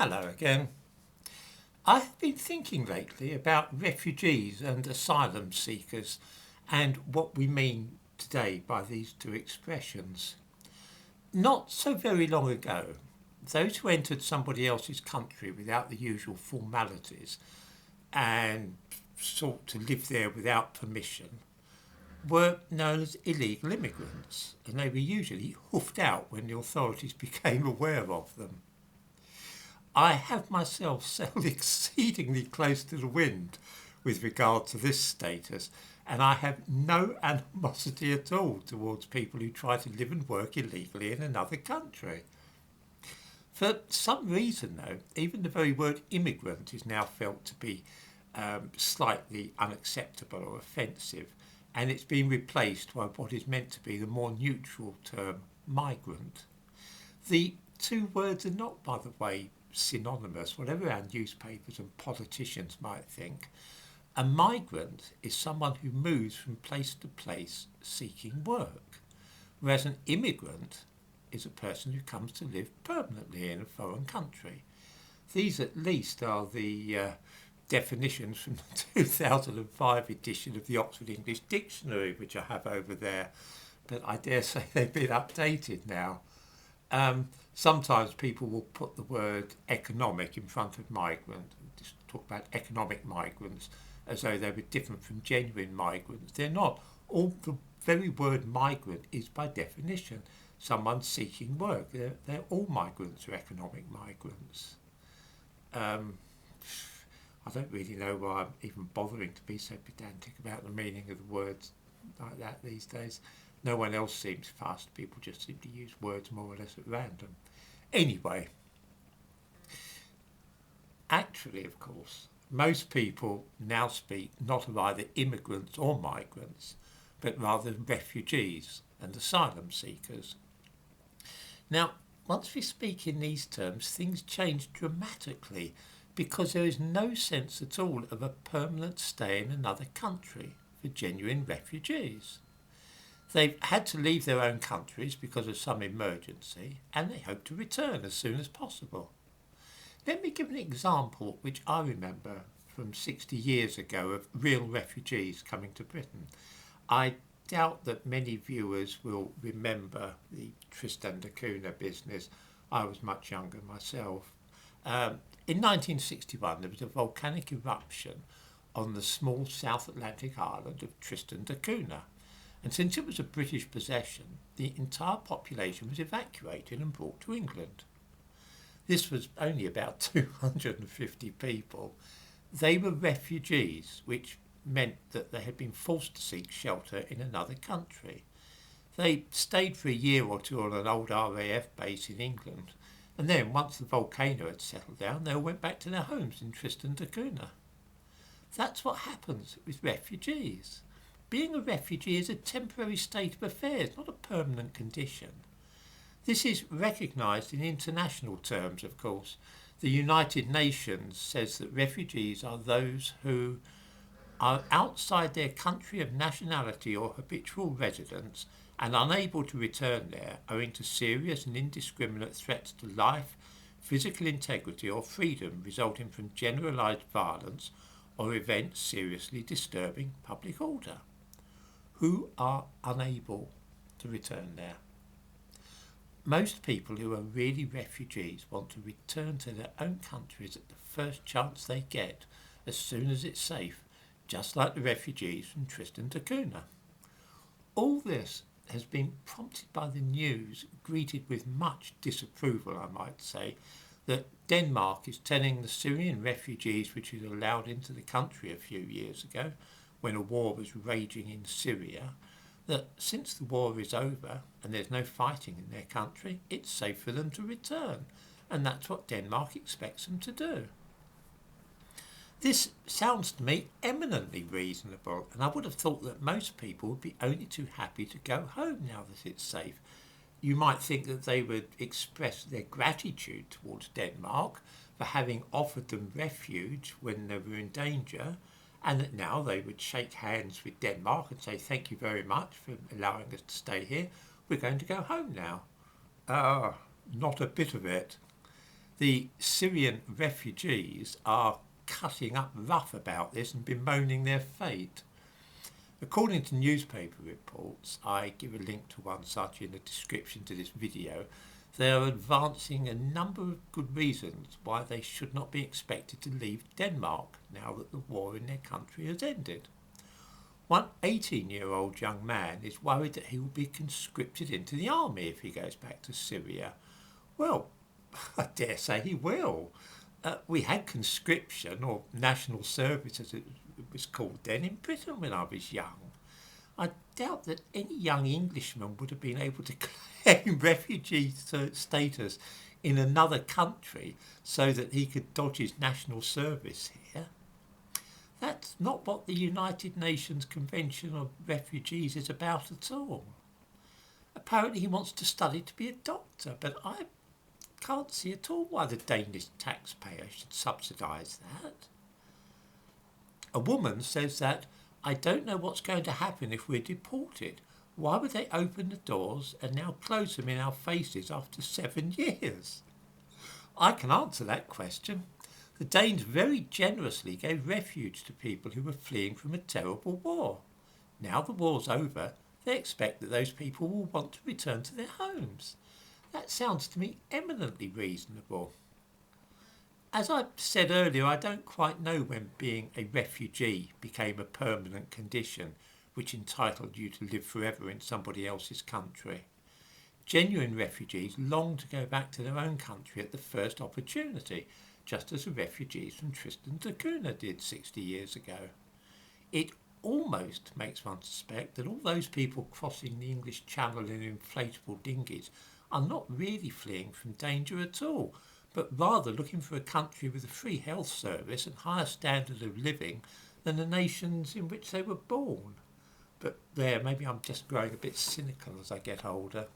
Hello again. I have been thinking lately about refugees and asylum seekers and what we mean today by these two expressions. Not so very long ago, those who entered somebody else's country without the usual formalities and sought to live there without permission were known as illegal immigrants, and they were usually hoofed out when the authorities became aware of them. I have myself sailed exceedingly close to the wind with regard to this status, and I have no animosity at all towards people who try to live and work illegally in another country. For some reason, though, even the very word immigrant is now felt to be slightly unacceptable or offensive, and it's been replaced by what is meant to be the more neutral term migrant. The two words are not, by the way, synonymous, whatever our newspapers and politicians might think. A migrant is someone who moves from place to place seeking work, whereas an immigrant is a person who comes to live permanently in a foreign country. These at least are the definitions from the 2005 edition of the Oxford English Dictionary, which I have over there, but I dare say they've been updated now. Sometimes people will put the word economic in front of migrant, just talk about economic migrants as though they were different from genuine migrants. They're not. All the very word migrant is by definition someone seeking work. They're all migrants are economic migrants. I don't really know why I'm even bothering to be so pedantic about the meaning of the words like that these days. No one else seems fast. People just seem to use words more or less at random. Anyway, actually, of course, most people now speak not of either immigrants or migrants, but rather refugees and asylum seekers. Now, once we speak in these terms, things change dramatically because there is no sense at all of a permanent stay in another country for genuine refugees. They've had to leave their own countries because of some emergency, and they hope to return as soon as possible. Let me give an example which I remember from 60 years ago of real refugees coming to Britain. I doubt that many viewers will remember the Tristan da Cunha business. I was much younger myself. In 1961, there was a volcanic eruption on the small South Atlantic island of Tristan da Cunha. And since it was a British possession, the entire population was evacuated and brought to England. This was only about 250 people. They were refugees, which meant that they had been forced to seek shelter in another country. They stayed for a year or two on an old RAF base in England, and then once the volcano had settled down, they all went back to their homes in Tristan da Cunha. That's what happens with refugees. Being a refugee is a temporary state of affairs, not a permanent condition. This is recognised in international terms, of course. The United Nations says that refugees are those who are outside their country of nationality or habitual residence and unable to return there owing to serious and indiscriminate threats to life, physical integrity or freedom resulting from generalised violence or events seriously disturbing public order. Who are unable to return there. Most people who are really refugees want to return to their own countries at the first chance they get, as soon as it's safe, just like the refugees from Tristan da Cunha. All this has been prompted by the news, greeted with much disapproval, I might say, that Denmark is telling the Syrian refugees which it allowed into the country a few years ago, when a war was raging in Syria, that since the war is over and there's no fighting in their country, it's safe for them to return. And that's what Denmark expects them to do. This sounds to me eminently reasonable, and I would have thought that most people would be only too happy to go home now that it's safe. You might think that they would express their gratitude towards Denmark for having offered them refuge when they were in danger, and that now they would shake hands with Denmark and say, thank you very much for allowing us to stay here. We're going to go home now. Not a bit of it. The Syrian refugees are cutting up rough about this and bemoaning their fate. According to newspaper reports, I give a link to one such in the description to this video, they are advancing a number of good reasons why they should not be expected to leave Denmark now that the war in their country has ended. One 18-year-old young man is worried that he will be conscripted into the army if he goes back to Syria. Well, I dare say he will. We had conscription, or national service as it was called then, in Britain when I was young. I doubt that any young Englishman would have been able to claim refugee status in another country so that he could dodge his national service here. That's not what the United Nations Convention of Refugees is about at all. Apparently he wants to study to be a doctor, but I can't see at all why the Danish taxpayer should subsidise that. A woman says that, I don't know what's going to happen if we're deported. Why would they open the doors and now close them in our faces after 7 years? I can answer that question. The Danes very generously gave refuge to people who were fleeing from a terrible war. Now the war's over, they expect that those people will want to return to their homes. That sounds to me eminently reasonable. As I said earlier, I don't quite know when being a refugee became a permanent condition which entitled you to live forever in somebody else's country. Genuine refugees long to go back to their own country at the first opportunity, just as the refugees from Tristan da Cunha did 60 years ago. It almost makes one suspect that all those people crossing the English Channel in inflatable dinghies are not really fleeing from danger at all, but rather looking for a country with a free health service and higher standard of living than the nations in which they were born. But there, maybe I'm just growing a bit cynical as I get older.